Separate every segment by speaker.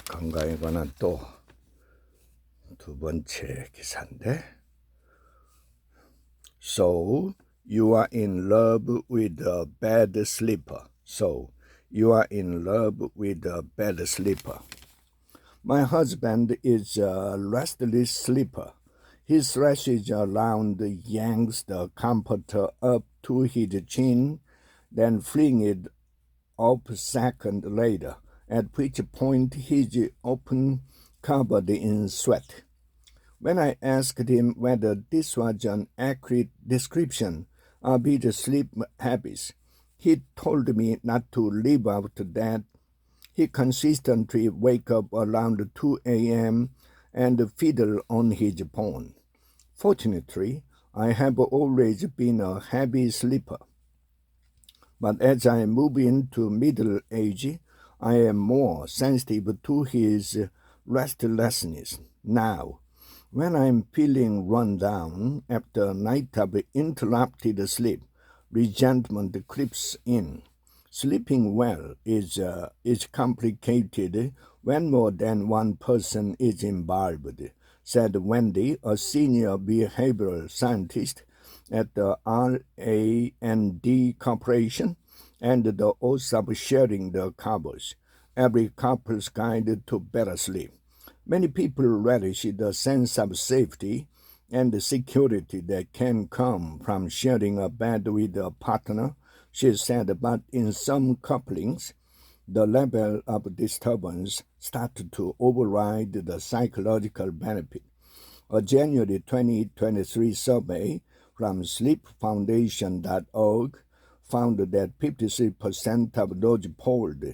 Speaker 1: 건강에 관한 또 두 번째 기사인데. So you are in love with a bad sleeper. So you are in love with a bad sleeper. My husband is a restless sleeper. He thrashes around, yanks the comforter up to his chin, then flings it off a second later, at which point he's often covered in sweat. When I asked him whether this was an accurate description of his sleep habits, he told me not to leave out that he consistently wake up around 2 a.m. and fiddle on his phone. Fortunately, I have always been a heavy sleeper. But as I move into middle age, I am more sensitive to his restlessness. Now, when I'm feeling run down after a night of interrupted sleep, resentment creeps in. Sleeping well is complicated when more than one person is involved, said Wendy, a senior behavioral scientist at the R&D Corporation and the oath of sharing the covers, every couple's guide to better sleep. Many people relish the sense of safety and security that can come from sharing a bed with a partner, she said, but in some couplings, the level of disturbance started to override the psychological benefit. A January 2023 survey from sleepfoundation.org found that 53% of those polled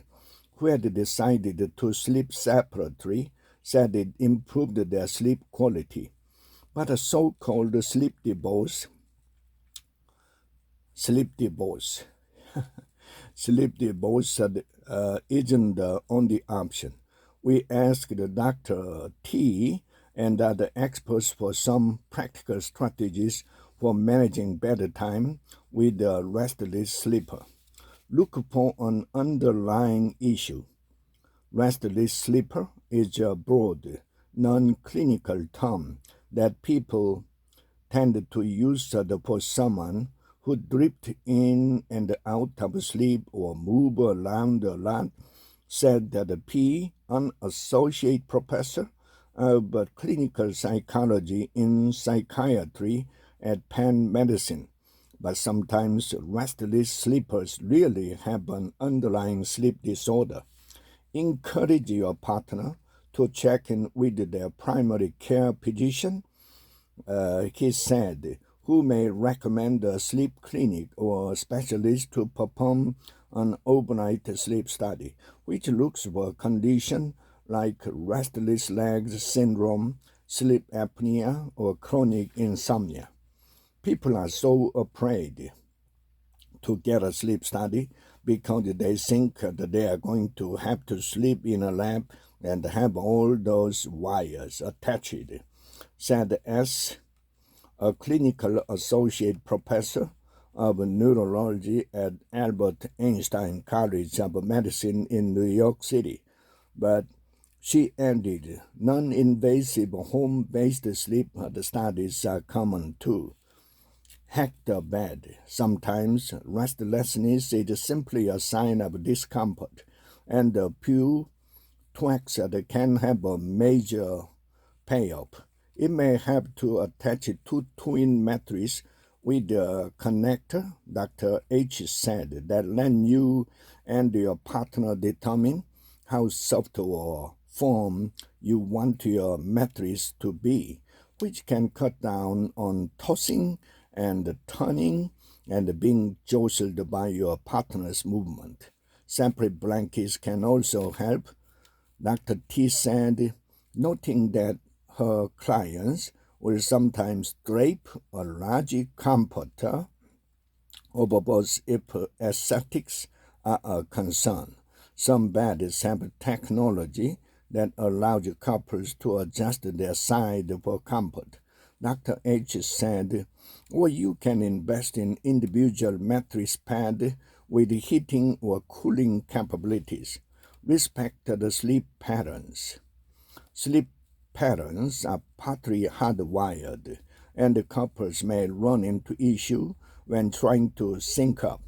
Speaker 1: who had decided to sleep separately said it improved their sleep quality. But a so-called sleep divorce isn't the only option. We asked Dr. T and other experts for some practical strategies for managing bedtime with a restless sleeper. Look for an underlying issue. Restless sleeper is a broad, non-clinical term that people tend to use for someone who drift in and out of sleep or move around a lot, said that P., an associate professor of clinical psychology in psychiatry at Penn Medicine. But sometimes restless sleepers really have an underlying sleep disorder. Encourage your partner to check in with their primary care physician, he said, who may recommend a sleep clinic or a specialist to perform an overnight sleep study, which looks for conditions like restless legs syndrome, sleep apnea, or chronic insomnia. People are so afraid to get a sleep study because they think that they are going to have to sleep in a lab and have all those wires attached, said S., a clinical associate professor of neurology at Albert Einstein College of Medicine in New York City. But she added, non-invasive home-based sleep studies are common too. Hack the bed. Sometimes restlessness is simply a sign of discomfort, and a few tweaks can have a major payoff. It may have to attach two twin mattresses with a connector, Dr. H said, that let you and your partner determine how soft or firm you want your mattress to be, which can cut down on tossing and turning and being jostled by your partner's movement. Separate blankets can also help, Dr. T said, noting that her clients will sometimes drape a large comforter over both if aesthetics are a concern. Some beds have technology that allows couples to adjust their side for comfort. Dr. H said, or you can invest in individual mattress pad with heating or cooling capabilities. respect the sleep patterns. Sleep patterns are partly hardwired, and the couples may run into issues when trying to sync up.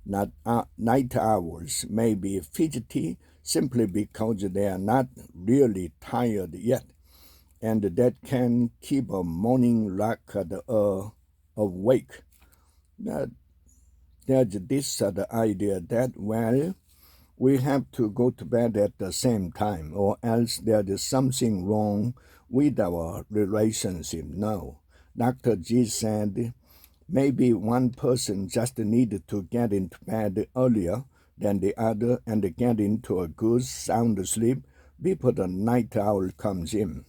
Speaker 1: Night owls may be fidgety simply because they are not really tired yet, and that can keep a morning rocker awake. Now, there's this other idea that, well, we have to go to bed at the same time, or else there is something wrong with our relationship. No. Dr. G said maybe one person just needed to get into bed earlier than the other and get into a good sound sleep before the night owl comes in.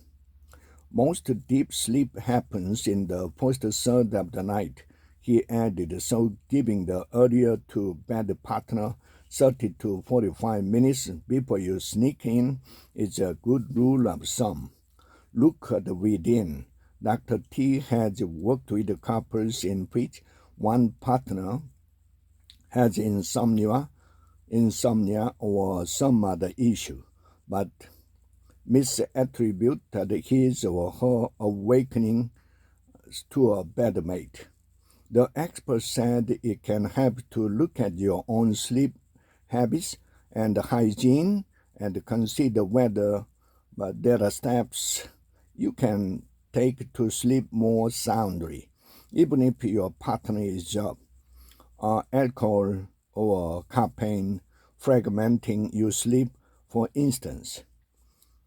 Speaker 1: Most deep sleep happens in the first third of the night, he added, so giving the earlier to bed partner 30 to 45 minutes before you sneak in is a good rule of thumb. Look at within. Dr. T has worked with couples in which one partner has insomnia or some other issue, but misattributed his or her awakening to a bedmate. The expert said it can help to look at your own sleep habits and hygiene and consider whether there are steps you can take to sleep more soundly, even if your partner is alcohol or caffeine fragmenting your sleep, for instance.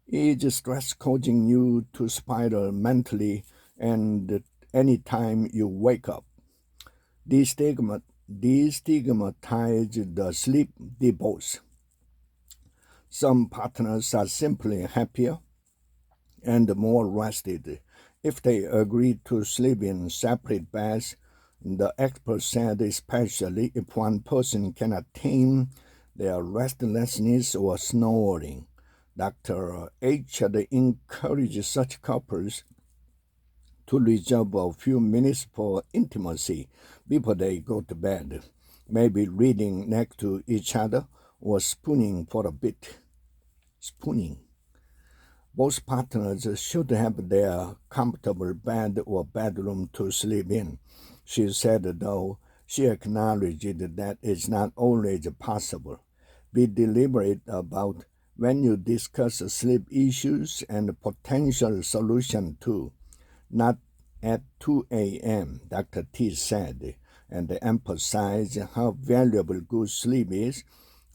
Speaker 1: Is stress causing you to spiral mentally and anytime you wake up? Destigmatize the sleep depots. Some partners are simply happier and more rested if they agree to sleep in separate beds. The expert said especially if one person cannot tame their restlessness or snoring. Dr. H had encouraged such couples to reserve a few minutes for intimacy before they go to bed, maybe reading next to each other or spooning for a bit. Spooning. Both partners should have their comfortable bed or bedroom to sleep in, she said, though she acknowledged that it's not always possible. Be deliberate about when you discuss sleep issues and potential solution too. Not at 2 a.m., Dr. T said, and emphasized how valuable good sleep is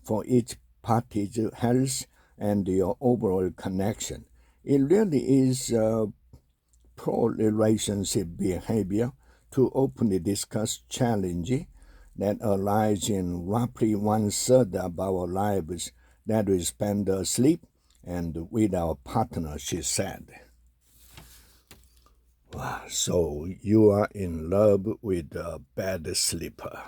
Speaker 1: for each party's health and your overall connection. It really is pro-relationship behavior to openly discuss challenges that arise in roughly one-third of our lives that we spend asleep and with our partner, she said. Wow, so you are in love with a bad sleeper.